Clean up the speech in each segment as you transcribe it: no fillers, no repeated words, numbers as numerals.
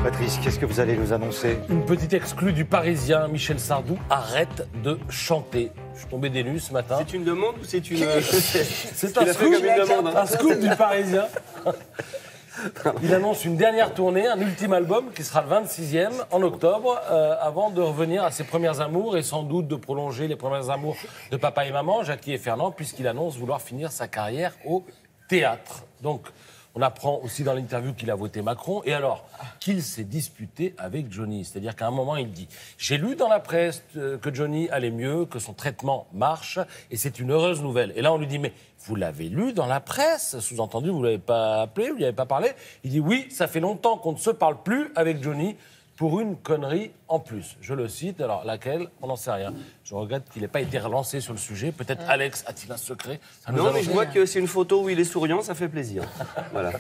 Patrice, qu'est-ce que vous allez nous annoncer? Une petite exclue du Parisien, Michel Sardou arrête de chanter. Je suis tombé des nues ce matin. C'est une demande ou c'est une... C'est un scoop du Parisien. Il annonce une dernière tournée, un ultime album qui sera le 26e en octobre, avant de revenir à ses premiers amours et sans doute de prolonger les premiers amours de papa et maman, Jackie et Fernand, puisqu'il annonce vouloir finir sa carrière au théâtre. Donc, on apprend aussi dans l'interview qu'il a voté Macron et alors qu'il s'est disputé avec Johnny. C'est-à-dire qu'à un moment, il dit « J'ai lu dans la presse que Johnny allait mieux, que son traitement marche et c'est une heureuse nouvelle. » Et là, on lui dit « Mais vous l'avez lu dans la presse ?» Sous-entendu, vous ne l'avez pas appelé, vous n'y avez pas parlé. Il dit « Oui, ça fait longtemps qu'on ne se parle plus avec Johnny. » Pour une connerie en plus. Je le cite, alors laquelle, on n'en sait rien. Je regrette qu'il n'ait pas été relancé sur le sujet. Peut-être Alex a-t-il un secret? Non, mais je vois que c'est une photo où il est souriant, ça fait plaisir. Voilà.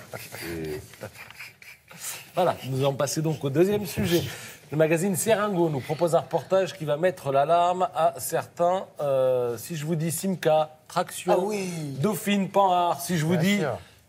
Voilà, nous allons passer donc au deuxième sujet. Le magazine Serengo nous propose un reportage qui va mettre l'alarme à certains. Si je vous dis Simca, Traction, Dauphine, Panhard, si je vous dis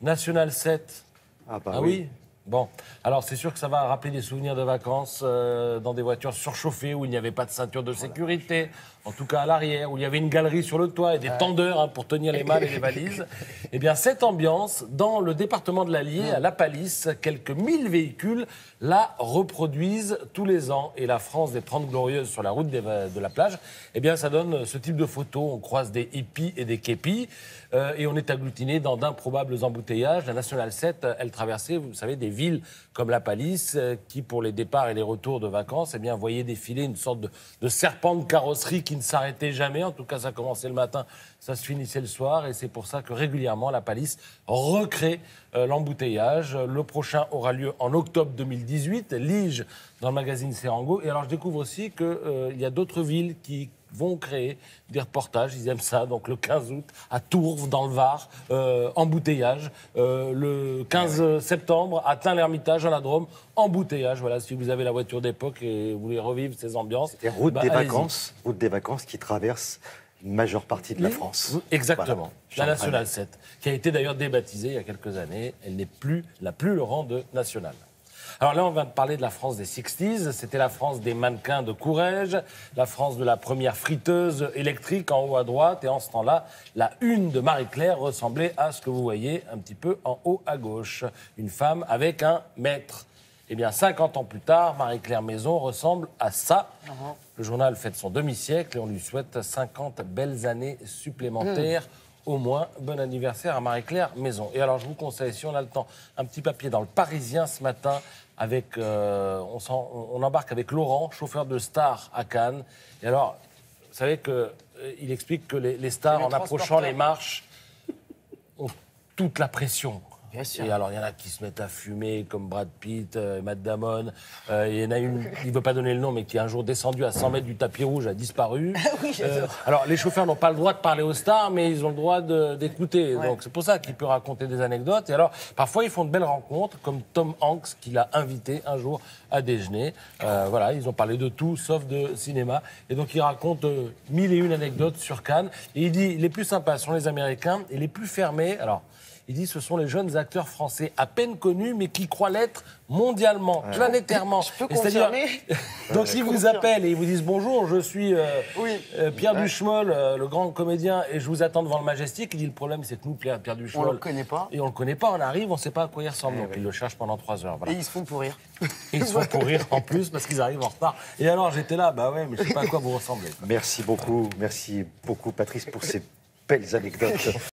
National 7. Ah bah oui. Bon, alors c'est sûr que ça va rappeler des souvenirs de vacances dans des voitures surchauffées où il n'y avait pas de ceinture de sécurité, en tout cas à l'arrière, où il y avait une galerie sur le toit et des tendeurs pour tenir les malles et les valises. Eh bien, cette ambiance, dans le département de l'Allier, à La Palisse, quelques 1000 véhicules la reproduisent tous les ans. Et la France des 30 Glorieuses sur la route de la plage, eh bien, ça donne ce type de photos. On croise des hippies et des képis et on est agglutiné dans d'improbables embouteillages. La Nationale 7, elle traversait, vous savez, des villes comme La Palisse, qui, pour les départs et les retours de vacances, eh bien, voyaient défiler une sorte de serpent de carrosserie qui ne s'arrêtait jamais. En tout cas, ça commençait le matin, ça se finissait le soir. Et c'est pour ça que régulièrement, La Palisse recrée l'embouteillage. Le prochain aura lieu en octobre 2018, Lige, dans le magazine Serengo. Et alors, je découvre aussi qu'il y a d'autres villes qui vont créer des reportages, ils aiment ça. Donc le 15 août, à Tourves, dans le Var, embouteillage. Le 15 septembre, à Tain-l'Hermitage, à la Drôme, embouteillage. Voilà, si vous avez la voiture d'époque et vous voulez revivre ces ambiances. C'est route des vacances qui traverse une majeure partie de la France. Exactement. Voilà. La Nationale 7, qui a été d'ailleurs débaptisée il y a quelques années. Elle n'a plus le rang de nationale. Alors là, on vient de parler de la France des 60s. C'était la France des mannequins de Courrèges, la France de la première friteuse électrique en haut à droite. Et en ce temps-là, la une de Marie-Claire ressemblait à ce que vous voyez un petit peu en haut à gauche. Une femme avec un maître. Eh bien, 50 ans plus tard, Marie-Claire Maison ressemble à ça. Le journal fête son demi-siècle et on lui souhaite 50 belles années supplémentaires. Au moins, bon anniversaire à Marie-Claire Maison. Et alors, je vous conseille, si on a le temps, un petit papier dans le Parisien ce matin. Avec, on embarque avec Laurent, chauffeur de Star à Cannes. Et alors, vous savez qu'il explique que les stars, en approchant les marches, ont toute la pression. Bien sûr. Et alors, il y en a qui se mettent à fumer, comme Brad Pitt, Matt Damon. Il y en a une, il ne veut pas donner le nom, mais qui est un jour descendu à 100 mètres du tapis rouge, a disparu. Oui, j'adore. Alors, les chauffeurs n'ont pas le droit de parler aux stars, mais ils ont le droit d'écouter. Ouais. Donc, c'est pour ça qu'il peut raconter des anecdotes. Et alors, parfois, ils font de belles rencontres, comme Tom Hanks, qui l'a invité un jour à déjeuner. Voilà, ils ont parlé de tout, sauf de cinéma. Et donc, il raconte 1001 anecdotes sur Cannes. Et il dit, les plus sympas sont les Américains et les plus fermés. Alors, il dit ce sont les jeunes acteurs français à peine connus, mais qui croient l'être mondialement, planétairement. Je peux confirmer. Donc, s'ils vous appellent et ils vous disent bonjour, je suis Pierre Duchemol, le grand comédien, et je vous attends devant le Majestic. Il dit le problème, c'est que nous, Pierre Duchemol, on le connaît pas. Et on le connaît pas, on arrive, on sait pas à quoi il ressemble. Donc, ils le cherchent pendant 3 heures. Voilà. Et ils se font pourrir. Et ils se font pourrir en plus parce qu'ils arrivent en retard. Et alors, j'étais là, bah ouais, mais je sais pas à quoi vous ressemblez. Merci beaucoup, Patrice, pour ces belles anecdotes.